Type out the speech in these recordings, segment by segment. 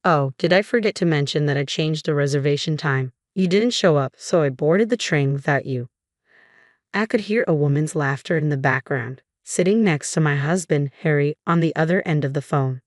Oh, did I forget to mention that I changed the reservation time? You didn't show up, so I boarded the train without you. I could hear a woman's laughter in the background, sitting next to my husband, Harry, on the other end of the phone.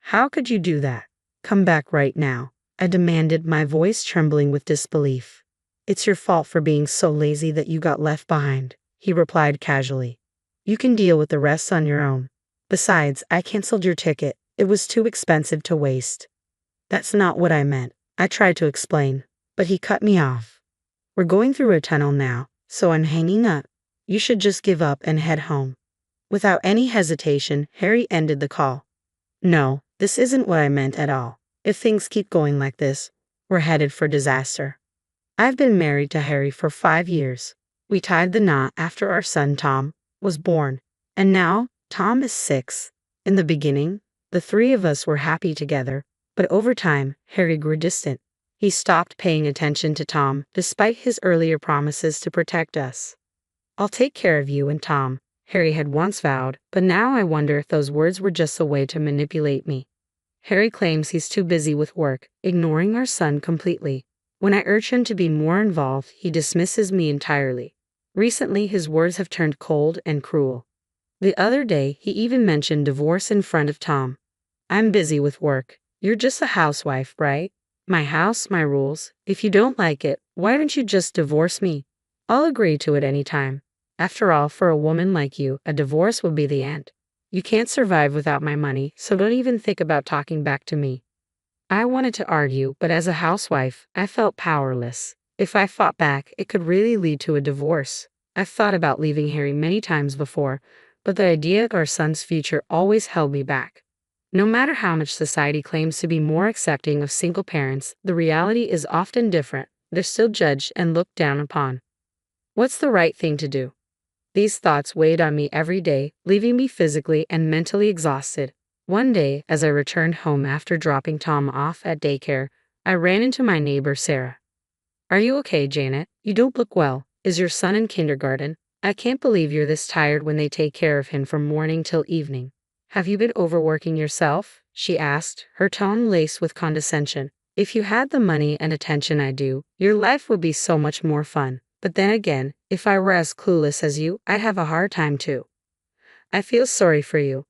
How could you do that? Come back right now, I demanded, my voice trembling with disbelief. It's your fault for being so lazy that you got left behind, he replied casually. You can deal with the rest on your own. Besides, I canceled your ticket. It was too expensive to waste. That's not what I meant, I tried to explain, but he cut me off. We're going through a tunnel now, so I'm hanging up. You should just give up and head home. Without any hesitation, Harry ended the call. No, this isn't what I meant at all. If things keep going like this, we're headed for disaster. I've been married to Harry for 5 years. We tied the knot after our son Tom was born, and now Tom is 6. In the beginning, the three of us were happy together, but over time, Harry grew distant. He stopped paying attention to Tom despite his earlier promises to protect us. I'll take care of you and Tom, Harry had once vowed, but now I wonder if those words were just a way to manipulate me. Harry claims he's too busy with work, ignoring our son completely. When I urge him to be more involved, he dismisses me entirely. Recently, his words have turned cold and cruel. The other day, he even mentioned divorce in front of Tom. I'm busy with work. You're just a housewife, right? My house, my rules. If you don't like it, why don't you just divorce me? I'll agree to it any time. After all, for a woman like you, a divorce would be the end. You can't survive without my money, so don't even think about talking back to me. I wanted to argue, but as a housewife, I felt powerless. If I fought back, it could really lead to a divorce. I've thought about leaving Harry many times before, but the idea of our son's future always held me back. No matter how much society claims to be more accepting of single parents, the reality is often different. They're still judged and looked down upon. What's the right thing to do? These thoughts weighed on me every day, leaving me physically and mentally exhausted. One day, as I returned home after dropping Tom off at daycare, I ran into my neighbor Sarah. Are you okay, Janet? You don't look well. Is your son in kindergarten? I can't believe you're this tired when they take care of him from morning till evening. Have you been overworking yourself? She asked, her tone laced with condescension. If you had the money and attention I do, your life would be so much more fun. But then again, if I were as clueless as you, I'd have a hard time too. I feel sorry for you.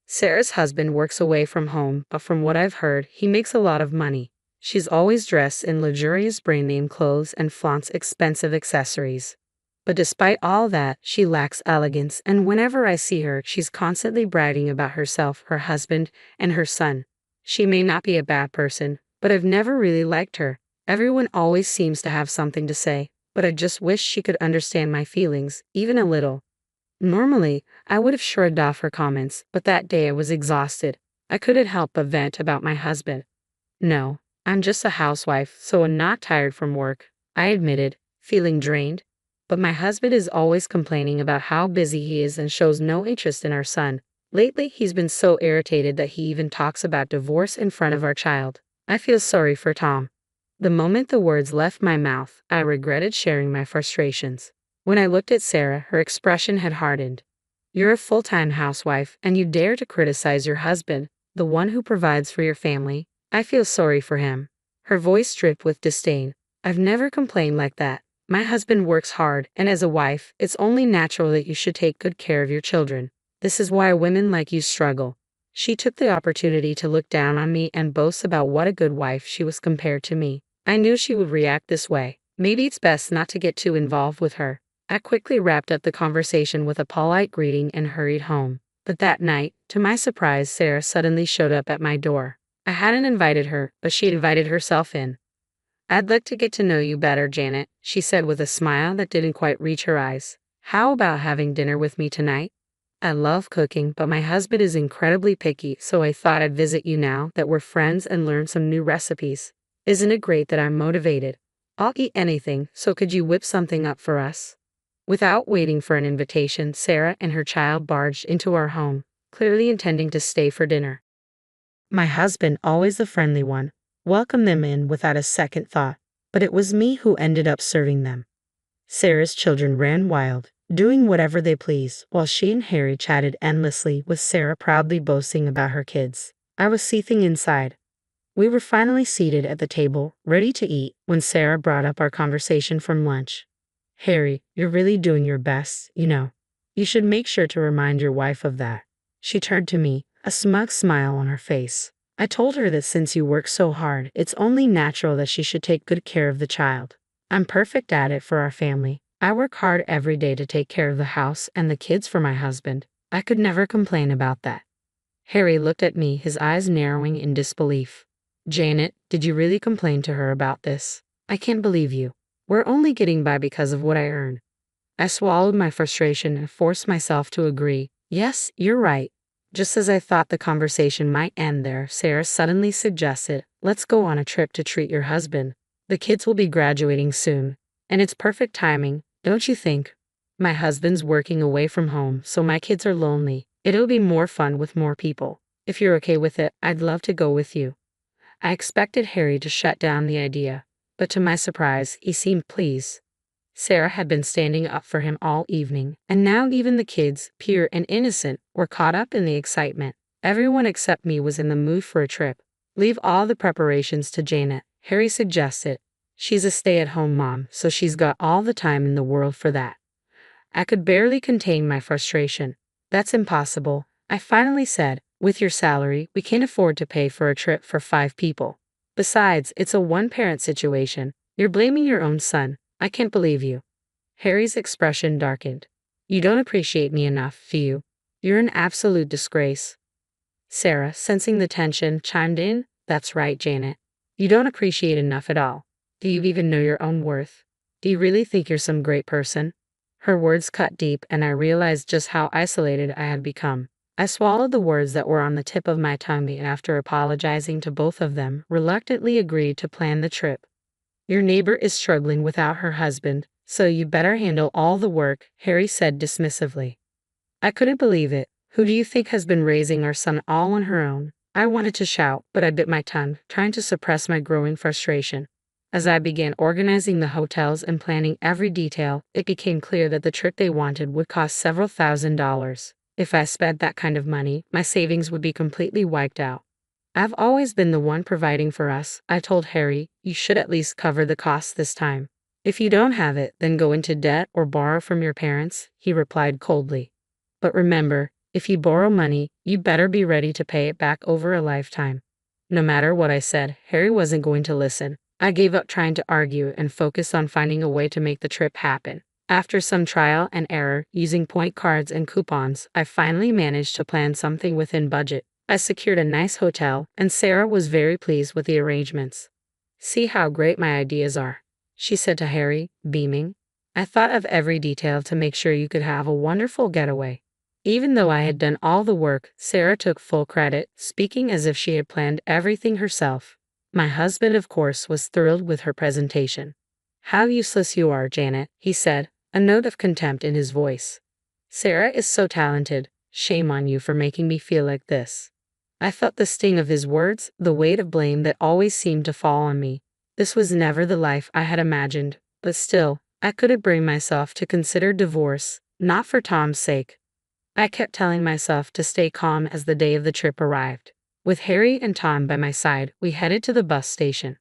Sarah's husband works away from home, but from what I've heard, he makes a lot of money. She's always dressed in luxurious brand-name clothes and flaunts expensive accessories. But despite all that, she lacks elegance, and whenever I see her, she's constantly bragging about herself, her husband, and her son. She may not be a bad person, but I've never really liked her. Everyone always seems to have something to say, but I just wish she could understand my feelings, even a little. Normally, I would have shrugged off her comments, but that day I was exhausted. I couldn't help but vent about my husband. No, I'm just a housewife, so I'm not tired from work, I admitted, feeling drained. But my husband is always complaining about how busy he is and shows no interest in our son. Lately, he's been so irritated that he even talks about divorce in front of our child. I feel sorry for Tom. The moment the words left my mouth, I regretted sharing my frustrations. When I looked at Sarah, her expression had hardened. You're a full-time housewife, and you dare to criticize your husband, the one who provides for your family. I feel sorry for him. Her voice dripped with disdain. I've never complained like that. My husband works hard, and as a wife, it's only natural that you should take good care of your children. This is why women like you struggle. She took the opportunity to look down on me and boast about what a good wife she was compared to me. I knew she would react this way. Maybe it's best not to get too involved with her. I quickly wrapped up the conversation with a polite greeting and hurried home. But that night, to my surprise, Sarah suddenly showed up at my door. I hadn't invited her, but she invited herself in. I'd like to get to know you better, Janet, she said with a smile that didn't quite reach her eyes. How about having dinner with me tonight? I love cooking, but my husband is incredibly picky, so I thought I'd visit you now that we're friends and learn some new recipes. Isn't it great that I'm motivated? I'll eat anything, so could you whip something up for us? Without waiting for an invitation, Sarah and her child barged into our home, clearly intending to stay for dinner. My husband, always the friendly one, welcomed them in without a second thought, but it was me who ended up serving them. Sarah's children ran wild, doing whatever they pleased, while she and Harry chatted endlessly, with Sarah proudly boasting about her kids. I was seething inside. We were finally seated at the table, ready to eat, when Sarah brought up our conversation from lunch. Harry, you're really doing your best, you know. You should make sure to remind your wife of that. She turned to me, a smug smile on her face. I told her that since you work so hard, it's only natural that she should take good care of the child. I'm perfect at it for our family. I work hard every day to take care of the house and the kids for my husband. I could never complain about that. Harry looked at me, his eyes narrowing in disbelief. Janet, did you really complain to her about this? I can't believe you. We're only getting by because of what I earn. I swallowed my frustration and forced myself to agree. Yes, you're right. Just as I thought the conversation might end there, Sarah suddenly suggested, let's go on a trip to treat your husband. The kids will be graduating soon. And it's perfect timing, don't you think? My husband's working away from home, so my kids are lonely. It'll be more fun with more people. If you're okay with it, I'd love to go with you. I expected Harry to shut down the idea, but to my surprise, he seemed pleased. Sarah had been standing up for him all evening, and now even the kids, pure and innocent, were caught up in the excitement. Everyone except me was in the mood for a trip. Leave all the preparations to Janet, Harry suggested. She's a stay-at-home mom, so she's got all the time in the world for that. I could barely contain my frustration. That's impossible, I finally said. With your salary, we can't afford to pay for a trip for 5 people. Besides, it's a one-parent situation. You're blaming your own son. I can't believe you. Harry's expression darkened. You don't appreciate me enough, do you? You're an absolute disgrace. Sarah, sensing the tension, chimed in. That's right, Janet. You don't appreciate enough at all. Do you even know your own worth? Do you really think you're some great person? Her words cut deep, and I realized just how isolated I had become. I swallowed the words that were on the tip of my tongue and after apologizing to both of them, reluctantly agreed to plan the trip. Your neighbor is struggling without her husband, so you better handle all the work, Harry said dismissively. I couldn't believe it. Who do you think has been raising our son all on her own? I wanted to shout, but I bit my tongue, trying to suppress my growing frustration. As I began organizing the hotels and planning every detail, it became clear that the trip they wanted would cost several $1,000s. If I spent that kind of money, my savings would be completely wiped out. I've always been the one providing for us, I told Harry. You should at least cover the costs this time. If you don't have it, then go into debt or borrow from your parents, he replied coldly. But remember, if you borrow money, you better be ready to pay it back over a lifetime. No matter what I said, Harry wasn't going to listen. I gave up trying to argue and focused on finding a way to make the trip happen. After some trial and error, using point cards and coupons, I finally managed to plan something within budget. I secured a nice hotel, and Sarah was very pleased with the arrangements. See how great my ideas are, she said to Harry, beaming. I thought of every detail to make sure you could have a wonderful getaway. Even though I had done all the work, Sarah took full credit, speaking as if she had planned everything herself. My husband, of course, was thrilled with her presentation. How useless you are, Janet, he said, a note of contempt in his voice. Sarah is so talented. Shame on you for making me feel like this. I felt the sting of his words, the weight of blame that always seemed to fall on me. This was never the life I had imagined, but still, I couldn't bring myself to consider divorce, not for Tom's sake. I kept telling myself to stay calm as the day of the trip arrived. With Harry and Tom by my side, we headed to the bus station.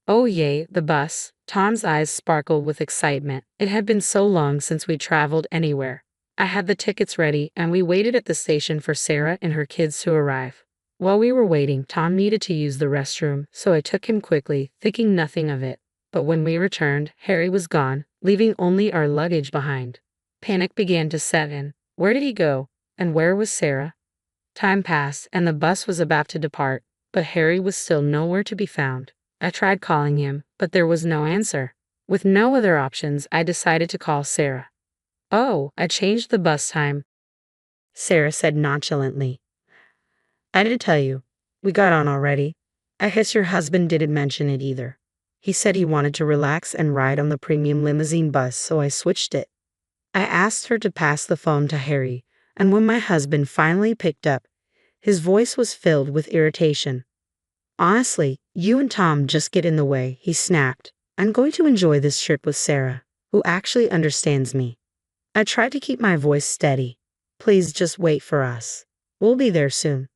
Oh yay, the bus. Tom's eyes sparkled with excitement. It had been so long since we traveled anywhere. I had the tickets ready, and we waited at the station for Sarah and her kids to arrive. While we were waiting, Tom needed to use the restroom, so I took him quickly, thinking nothing of it. But when we returned, Harry was gone, leaving only our luggage behind. Panic began to set in. Where did he go? And where was Sarah? Time passed, and the bus was about to depart, but Harry was still nowhere to be found. I tried calling him, but there was no answer. With no other options, I decided to call Sarah. Oh, I changed the bus time, Sarah said nonchalantly. I didn't tell you. We got on already. I guess your husband didn't mention it either. He said he wanted to relax and ride on the premium limousine bus, so I switched it. I asked her to pass the phone to Harry, and when my husband finally picked up, his voice was filled with irritation. Honestly, you and Tom just get in the way, he snapped. I'm going to enjoy this trip with Sarah, who actually understands me. I tried to keep my voice steady. Please just wait for us. We'll be there soon.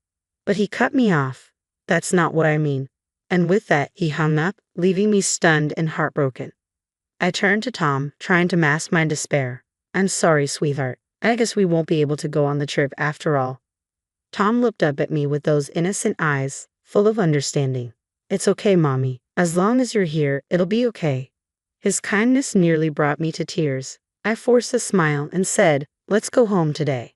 But he cut me off. That's not what I mean. And with that, he hung up, leaving me stunned and heartbroken. I turned to Tom, trying to mask my despair. I'm sorry, sweetheart. I guess we won't be able to go on the trip after all. Tom looked up at me with those innocent eyes, full of understanding. It's okay, Mommy. As long as you're here, it'll be okay. His kindness nearly brought me to tears. I forced a smile and said, let's go home today.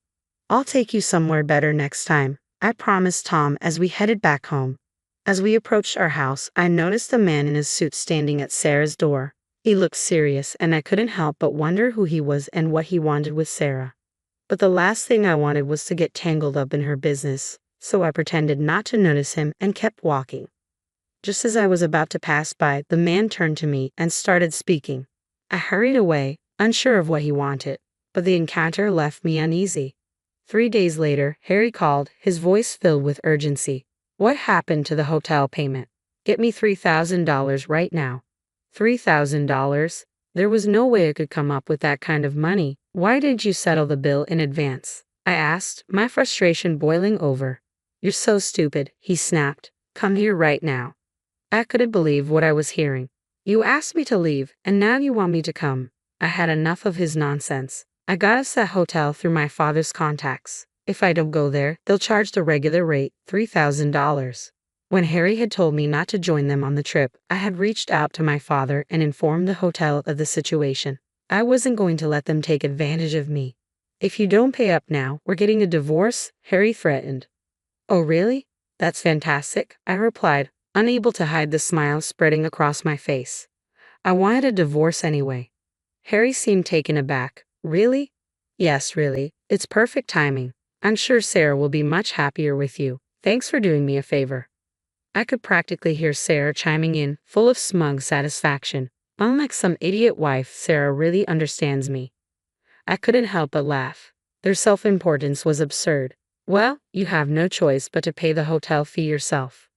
I'll take you somewhere better next time, I promised Tom as we headed back home. As we approached our house, I noticed a man in his suit standing at Sarah's door. He looked serious, and I couldn't help but wonder who he was and what he wanted with Sarah. But the last thing I wanted was to get tangled up in her business, so I pretended not to notice him and kept walking. Just as I was about to pass by, the man turned to me and started speaking. I hurried away, unsure of what he wanted, but the encounter left me uneasy. 3 days later, Harry called, his voice filled with urgency. What happened to the hotel payment? Get me $3,000 right now. $3,000? There was no way I could come up with that kind of money. Why didn't you settle the bill in advance? I asked, my frustration boiling over. You're so stupid, he snapped. Come here right now. I couldn't believe what I was hearing. You asked me to leave, and now you want me to come. I had enough of his nonsense. I got us that hotel through my father's contacts. If I don't go there, they'll charge the regular rate, $3,000. When Harry had told me not to join them on the trip, I had reached out to my father and informed the hotel of the situation. I wasn't going to let them take advantage of me. If you don't pay up now, we're getting a divorce, Harry threatened. Oh really? That's fantastic, I replied, unable to hide the smile spreading across my face. I wanted a divorce anyway. Harry seemed taken aback. Really? Yes, really. It's perfect timing. I'm sure Sarah will be much happier with you. Thanks for doing me a favor. I could practically hear Sarah chiming in, full of smug satisfaction. Unlike some idiot wife, Sarah really understands me. I couldn't help but laugh. Their self-importance was absurd. Well, you have no choice but to pay the hotel fee yourself.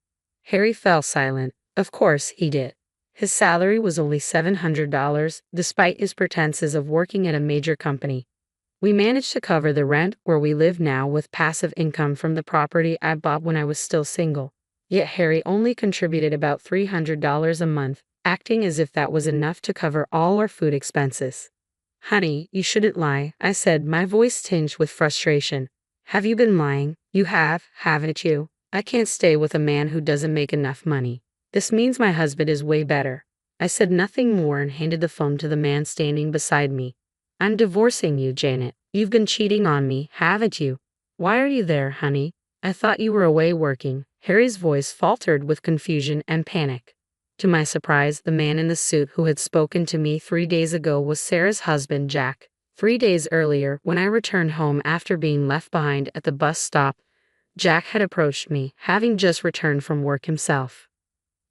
Harry fell silent. Of course he did. His salary was only $700, despite his pretenses of working at a major company. We managed to cover the rent where we live now with passive income from the property I bought when I was still single. Yet Harry only contributed about $300 a month, acting as if that was enough to cover all our food expenses. Honey, you shouldn't lie, I said, my voice tinged with frustration. Have you been lying? You have, haven't you? I can't stay with a man who doesn't make enough money. This means my husband is way better. I said nothing more and handed the phone to the man standing beside me. I'm divorcing you, Janet. You've been cheating on me, haven't you? Why are you there, honey? I thought you were away working. Harry's voice faltered with confusion and panic. To my surprise, the man in the suit who had spoken to me 3 days ago was Sarah's husband, Jack. 3 days earlier, when I returned home after being left behind at the bus stop, Jack had approached me, having just returned from work himself.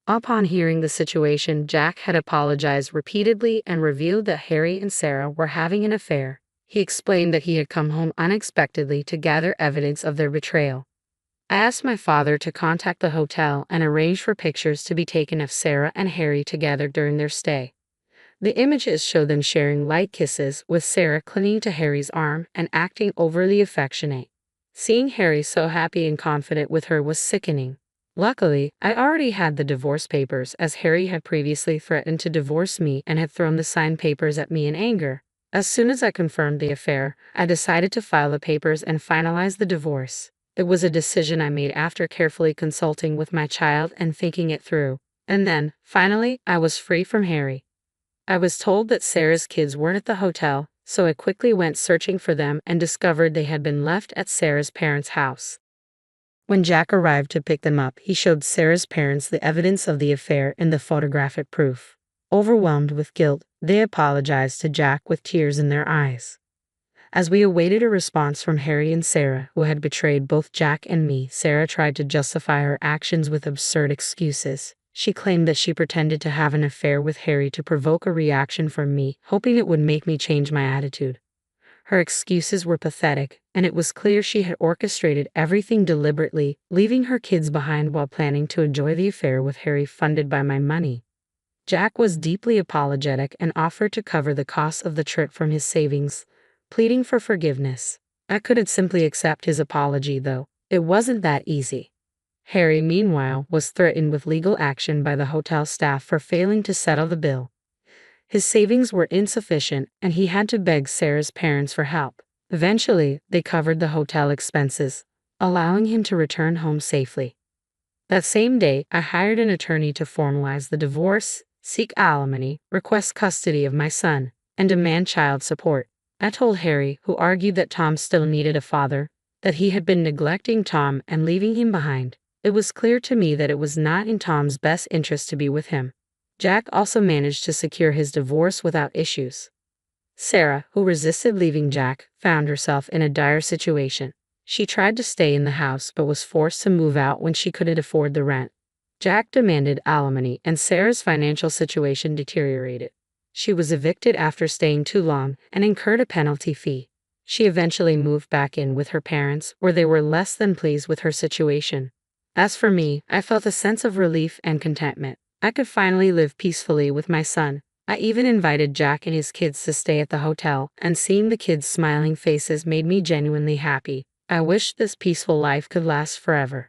Upon hearing the situation, Jack had apologized repeatedly and revealed that Harry and Sarah were having an affair. He explained that he had come home unexpectedly to gather evidence of their betrayal. I asked my father to contact the hotel and arrange for pictures to be taken of Sarah and Harry together during their stay. The images show them sharing light kisses, with Sarah clinging to Harry's arm and acting overly affectionate. Seeing Harry so happy and confident with her was sickening. Luckily, I already had the divorce papers, as Harry had previously threatened to divorce me and had thrown the signed papers at me in anger. As soon as I confirmed the affair, I decided to file the papers and finalize the divorce. It was a decision I made after carefully consulting with my child and thinking it through. And then, finally, I was free from Harry. I was told that Sarah's kids weren't at the hotel, so I quickly went searching for them and discovered they had been left at Sarah's parents' house. When Jack arrived to pick them up, he showed Sarah's parents the evidence of the affair and the photographic proof. Overwhelmed with guilt, they apologized to Jack with tears in their eyes. As we awaited a response from Harry and Sarah, who had betrayed both Jack and me, Sarah tried to justify her actions with absurd excuses. She claimed that she pretended to have an affair with Harry to provoke a reaction from me, hoping it would make me change my attitude. Her excuses were pathetic, and it was clear she had orchestrated everything deliberately, leaving her kids behind while planning to enjoy the affair with Harry funded by my money. Jack was deeply apologetic and offered to cover the costs of the trip from his savings, pleading for forgiveness. I couldn't simply accept his apology, though. It wasn't that easy. Harry, meanwhile, was threatened with legal action by the hotel staff for failing to settle the bill. His savings were insufficient, and he had to beg Sarah's parents for help. Eventually, they covered the hotel expenses, allowing him to return home safely. That same day, I hired an attorney to formalize the divorce, seek alimony, request custody of my son, and demand child support. I told Harry, who argued that Tom still needed a father, that he had been neglecting Tom and leaving him behind. It was clear to me that it was not in Tom's best interest to be with him. Jack also managed to secure his divorce without issues. Sarah, who resisted leaving Jack, found herself in a dire situation. She tried to stay in the house but was forced to move out when she couldn't afford the rent. Jack demanded alimony, and Sarah's financial situation deteriorated. She was evicted after staying too long and incurred a penalty fee. She eventually moved back in with her parents, where they were less than pleased with her situation. As for me, I felt a sense of relief and contentment. I could finally live peacefully with my son. I even invited Jack and his kids to stay at the hotel, and seeing the kids' smiling faces made me genuinely happy. I wish this peaceful life could last forever.